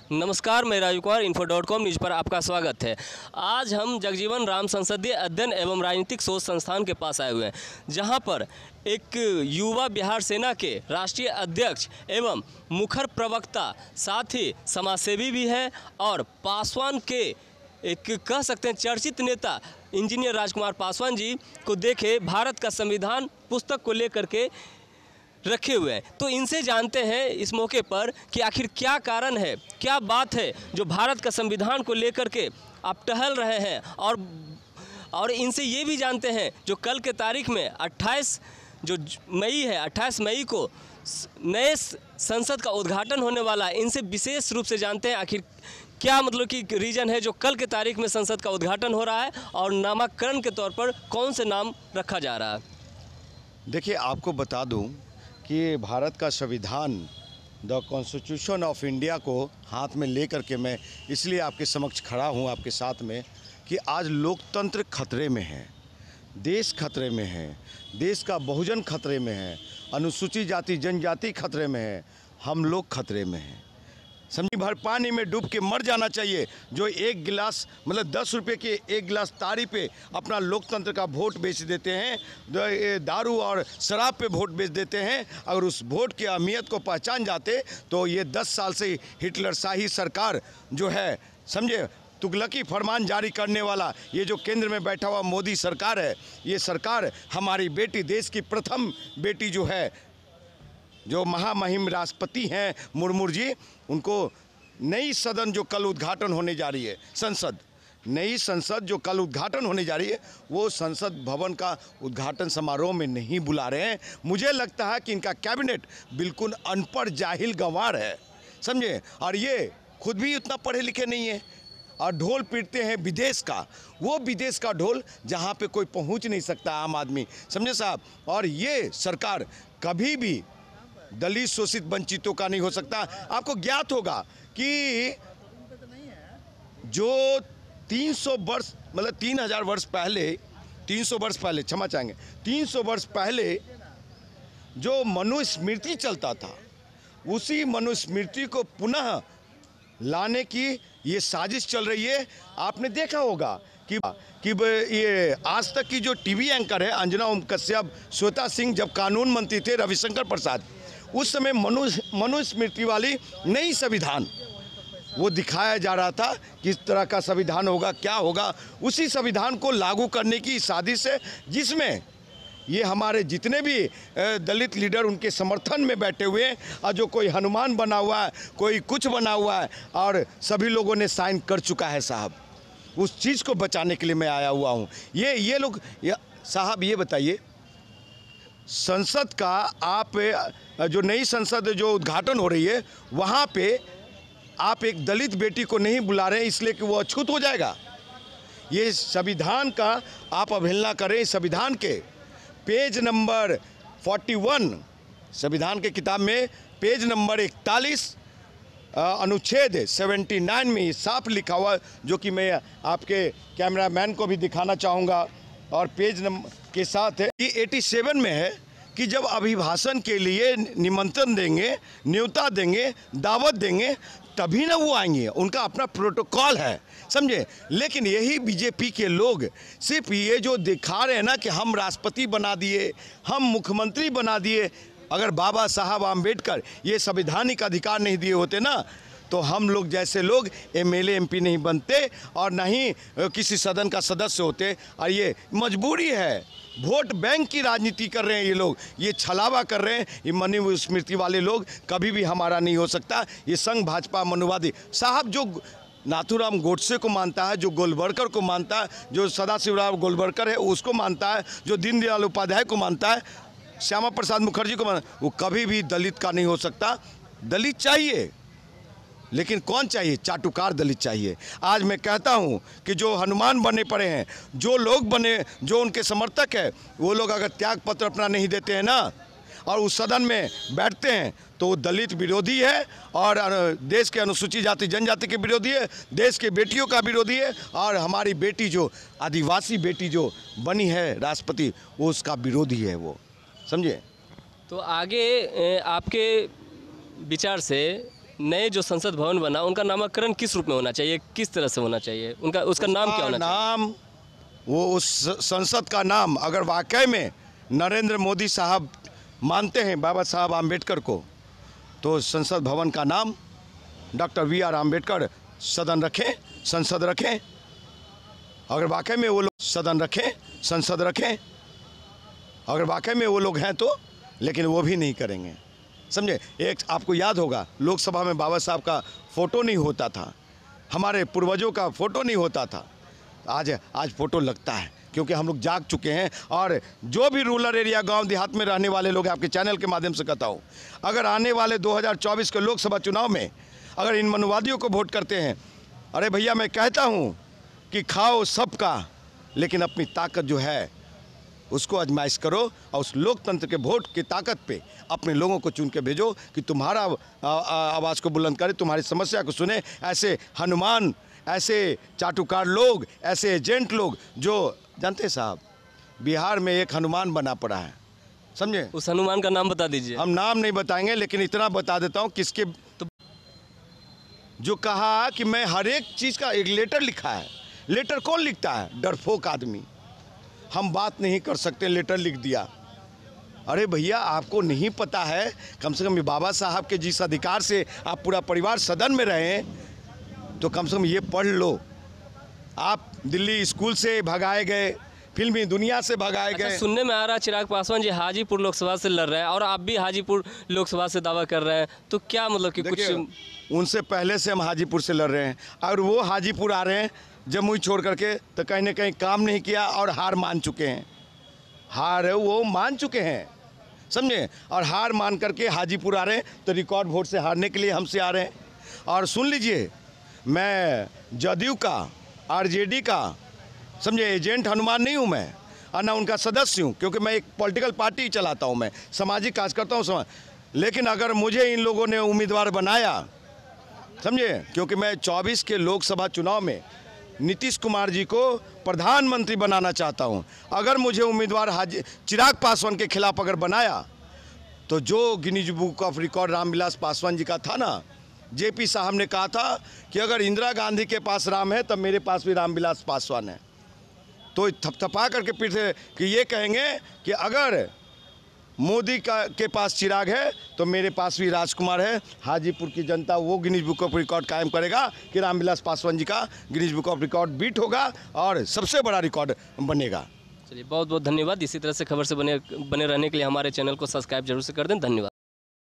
नमस्कार, मैं Raju Kumar info.com news पर आपका स्वागत है। आज हम जगजीवन राम संसदीय अध्ययन एवं राजनीतिक शोध संस्थान के पास आए हुए हैं, जहां पर एक युवा बिहार सेना के राष्ट्रीय अध्यक्ष एवं मुखर प्रवक्ता, साथ ही समाजसेवी भी हैं और पासवान के एक कह सकते हैं चर्चित नेता इंजीनियर राजकुमार पासवान जी को देखे भारत का संविधान पुस्तक को लेकर के रखे हुए हैं। तो इनसे जानते हैं इस मौके पर कि आखिर क्या कारण है, क्या बात है जो भारत का संविधान को लेकर के आप टहल रहे हैं, और इनसे ये भी जानते हैं जो कल के तारीख में 28 मई को नए संसद का उद्घाटन होने वाला है। इनसे विशेष रूप से जानते हैं आखिर क्या मतलब कि रीज़न है जो कल के तारीख में संसद का उद्घाटन हो रहा है और नामाकरण के तौर पर कौन से नाम रखा जा रहा है। देखिए, आपको बता दूं कि भारत का संविधान द कॉन्स्टिट्यूशन ऑफ इंडिया को हाथ में लेकर के मैं इसलिए आपके समक्ष खड़ा हूं, आपके साथ में, कि आज लोकतंत्र खतरे में है, देश खतरे में है, देश का बहुजन खतरे में है, अनुसूचित जाति जनजाति खतरे में है, हम लोग खतरे में हैं। समझी भर पानी में डूब के मर जाना चाहिए जो एक गिलास मतलब 10 रुपये के एक गिलास ताड़ी पे अपना लोकतंत्र का वोट बेच देते हैं, दारू और शराब पे वोट बेच देते हैं। अगर उस वोट की अहमियत को पहचान जाते तो ये 10 साल से हिटलर शाही सरकार जो है, समझे, तुगलकी फरमान जारी करने वाला ये जो केंद्र में बैठा हुआ मोदी सरकार है, ये सरकार हमारी बेटी, देश की प्रथम बेटी जो है, जो महामहिम राष्ट्रपति हैं मुर्मू जी, उनको नई सदन जो कल उद्घाटन होने जा रही है, नई संसद जो कल उद्घाटन होने जा रही है, वो संसद भवन का उद्घाटन समारोह में नहीं बुला रहे हैं। मुझे लगता है कि इनका कैबिनेट बिल्कुल अनपढ़ जाहिल गंवार है, समझे, और ये खुद भी उतना पढ़े लिखे नहीं है और ढोल पीटते हैं विदेश का, वो विदेश का ढोल जहाँ पे कोई पहुँच नहीं सकता आम आदमी, समझे साहब। और ये सरकार कभी भी दलित शोषित वंचितों का नहीं हो सकता। आपको ज्ञात होगा कि जो 300 वर्ष मतलब 3000 वर्ष पहले, 300 वर्ष पहले, क्षमा चाहेंगे, 300 वर्ष पहले जो मनुस्मृति चलता था, उसी मनुस्मृति को पुनः लाने की ये साजिश चल रही है। आपने देखा होगा कि ये आज तक की जो टीवी एंकर है अंजना ओम कश्यप, श्वेता सिंह, जब कानून मंत्री थे रविशंकर प्रसाद, उस समय मनुस्मृति वाली नई संविधान वो दिखाया जा रहा था, किस तरह का संविधान होगा, क्या होगा। उसी संविधान को लागू करने की साजिश है, जिसमें ये हमारे जितने भी दलित लीडर उनके समर्थन में बैठे हुए हैं, और जो कोई हनुमान बना हुआ है, कोई कुछ बना हुआ है, और सभी लोगों ने साइन कर चुका है साहब। उस चीज़ को बचाने के लिए मैं आया हुआ हूँ। ये लोग साहब ये बताइए, संसद का आप जो नई संसद जो उद्घाटन हो रही है, वहाँ पे आप एक दलित बेटी को नहीं बुला रहे हैं इसलिए कि वो अछूत हो जाएगा। ये संविधान का आप अवहेलना करें। संविधान के पेज नंबर 41, संविधान के किताब में पेज नंबर 41 अनुच्छेद 79 में साफ लिखा हुआ, जो कि मैं आपके कैमरामैन को भी दिखाना चाहूँगा, और पेज नंबर के साथ है कि 87 में है कि जब अभिभाषण के लिए निमंत्रण देंगे, न्योता देंगे, दावत देंगे, तभी ना वो आएंगे, उनका अपना प्रोटोकॉल है, समझे। लेकिन यही बीजेपी के लोग सिर्फ ये जो दिखा रहे हैं ना कि हम राष्ट्रपति बना दिए, हम मुख्यमंत्री बना दिए। अगर बाबा साहब आम्बेडकर ये संवैधानिक अधिकार नहीं दिए होते ना, तो हम लोग जैसे लोग एमएलए एमपी नहीं बनते और ना ही किसी सदन का सदस्य होते। और ये मजबूरी है, वोट बैंक की राजनीति कर रहे हैं ये लोग, ये छलावा कर रहे हैं। ये मनुस्मृति वाले लोग कभी भी हमारा नहीं हो सकता। ये संघ भाजपा मनुवादी साहब जो नाथूराम गोडसे को मानता है, जो गोलवलकर को मानता है, जो सदाशिवराव गोलवलकर है उसको मानता है, जो दीनदयाल उपाध्याय को मानता है, श्यामा प्रसाद मुखर्जी को मानता है, वो कभी भी दलित का नहीं हो सकता। दलित चाहिए, लेकिन कौन चाहिए? चाटुकार दलित चाहिए। आज मैं कहता हूं कि जो हनुमान बने पड़े हैं, जो लोग बने, जो उनके समर्थक है, वो लोग अगर त्याग पत्र अपना नहीं देते हैं ना और उस सदन में बैठते हैं, तो वो दलित विरोधी है और देश के अनुसूचित जाति जनजाति के विरोधी है, देश के बेटियों का विरोधी है, और हमारी बेटी जो आदिवासी बेटी जो बनी है राष्ट्रपति, वो उसका विरोधी है, वो समझे। तो आगे आपके विचार से नए जो संसद भवन बना उनका नामकरण किस रूप में होना चाहिए, किस तरह से होना चाहिए, उसका नाम क्या होना चाहिए? वो उस संसद का नाम अगर वाकई में नरेंद्र मोदी साहब मानते हैं बाबा साहब आम्बेडकर को, तो संसद भवन का नाम डॉक्टर वी आर आम्बेडकर सदन रखें, संसद रखें। अगर वाकई में वो लोग सदन रखें, संसद रखें, अगर वाकई में वो लोग हैं तो, लेकिन वो भी नहीं करेंगे, समझे। एक आपको याद होगा लोकसभा में बाबा साहब का फ़ोटो नहीं होता था, हमारे पूर्वजों का फ़ोटो नहीं होता था। आज फ़ोटो लगता है, क्योंकि हम लोग जाग चुके हैं। और जो भी रूरल एरिया गांव देहात में रहने वाले लोग, आपके चैनल के माध्यम से कहता हूँ, अगर आने वाले 2024 के लोकसभा चुनाव में अगर इन मनुवादियों को वोट करते हैं, अरे भैया मैं कहता हूँ कि खाओ सबका, लेकिन अपनी ताकत जो है उसको आजमाइश करो और उस लोकतंत्र के वोट की ताकत पे अपने लोगों को चुन के भेजो कि तुम्हारा आवाज़ को बुलंद करे, तुम्हारी समस्या को सुने। ऐसे हनुमान, ऐसे चाटुकार लोग, ऐसे एजेंट लोग जो जानते हैं साहब, बिहार में एक हनुमान बना पड़ा है, समझे। उस हनुमान का नाम बता दीजिए। हम नाम नहीं बताएंगे, लेकिन इतना बता देता हूँ किसके तो जो कहा कि मैं हर एक चीज़ का एक लेटर लिखा है। लेटर कौन लिखता है? डरपोक आदमी। हम बात नहीं कर सकते, लेटर लिख दिया। अरे भैया आपको नहीं पता है, कम से कम बाबा साहब के जिस अधिकार से आप पूरा परिवार सदन में रहे, तो कम से कम ये पढ़ लो। आप दिल्ली स्कूल से भगाए गए, फिल्मी दुनिया से भगाए गए। सुनने में आ रहा है चिराग पासवान जी हाजीपुर लोकसभा से लड़ रहे हैं और आप भी हाजीपुर लोकसभा से दावा कर रहे हैं, तो क्या मतलब कि कुछ उनसे पहले से हम हाजीपुर से लड़ रहे हैं, और वो हाजीपुर आ रहे हैं जमुई छोड़ करके, तो कहीं ना कहीं काम नहीं किया और हार मान चुके हैं। हार वो मान चुके हैं, समझे। और हार मान करके हाजीपुर आ रहे हैं, तो रिकॉर्ड वोट से हारने के लिए हमसे आ रहे हैं। और सुन लीजिए, मैं जदयू का, आरजेडी का, समझे, एजेंट हनुमान नहीं हूँ मैं, और ना उनका सदस्य हूँ, क्योंकि मैं एक पॉलिटिकल पार्टी चलाता हूँ, मैं सामाजिक कार्य करता हूँ। लेकिन अगर मुझे इन लोगों ने उम्मीदवार बनाया, समझे, क्योंकि मैं 24 के लोकसभा चुनाव में नीतीश कुमार जी को प्रधानमंत्री बनाना चाहता हूं। अगर मुझे उम्मीदवार चिराग पासवान के खिलाफ अगर बनाया, तो जो Guinness book of record Ramvilas Paswan ji का था ना, जेपी साहब ने कहा था कि अगर इंदिरा गांधी के पास राम है तब मेरे पास भी रामविलास पासवान है, तो थपथपा करके पीठ से कि ये कहेंगे कि अगर मोदी के पास चिराग है तो मेरे पास भी राजकुमार है। हाजीपुर की जनता वो गिनीज बुक ऑफ रिकॉर्ड कायम करेगा कि रामविलास पासवान जी का Guinness book of record beat होगा और सबसे बड़ा रिकॉर्ड बनेगा। चलिए, बहुत बहुत धन्यवाद। इसी तरह से खबर से बने रहने के लिए हमारे चैनल को सब्सक्राइब जरूर से कर दें। धन्यवाद।